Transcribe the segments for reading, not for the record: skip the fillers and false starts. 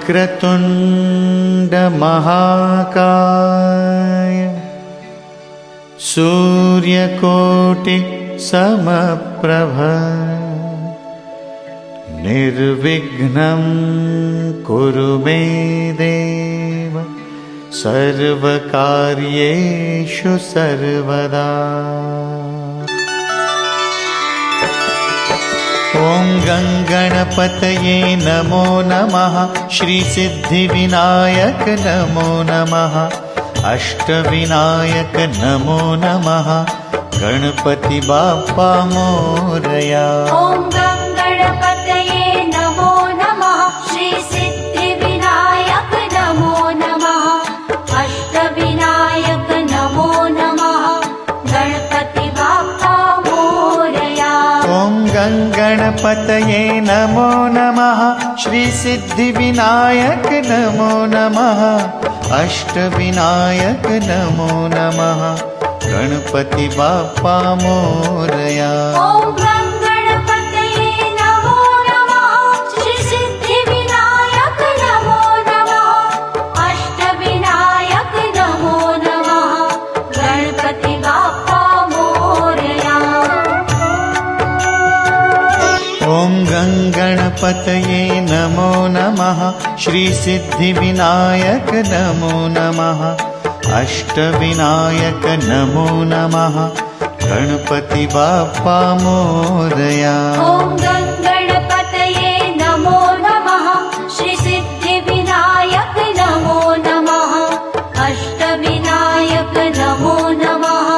वक्रतुण्ड महाकाय सूर्यकोटि समप्रभ निर्विघ्नं कुरु मे देव सर्वकार्येषु सर्वदा। ॐ गङ्गणपतये नमो नमः। श्रीसिद्धिविनायक नमो नमः। अष्टविनायक नमो नमः। गणपति बाप्पा मोरया। ॐ गङ्गणपतये नमो नमः। श्रीसिद्धिविनायक नमो नमः। अष्टविनायक नमो नमः। गणपति बाप्पा मोरया। ॐ गङ्गणपतये नमो नमः। श्रीसिद्धिविनायक नमो नमः। अष्टविनायक नमो नमः। गणपति बाप्पा मोरया। ॐ गङ्गणपतये नमो नमः। श्रीसिद्धिविनायक नमो नमः। अष्टविनायक नमो नमः। गणपति बाप्पा मोरया। ॐ गङ्गणपतये नमो नमः। श्रीसिद्धिविनायक नमो नमः। अष्टविनायक नमो नमः। गणपति बाप्पा मोरया। ॐ गङ्गणपतये नमो नमः। श्रीसिद्धिविनायक नमो नमः। अष्टविनायक नमो नमः।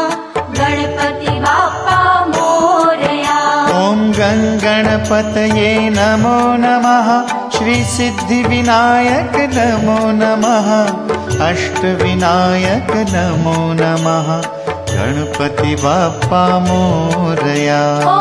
गणपति बाप्पा मोरया। ॐ गङ्गणपतये नमो नमः। श्रीसिद्धिविनायक नमो नमः। अष्टविनायक नमो नमः। गणपति बाप्पा मोरया। ॐ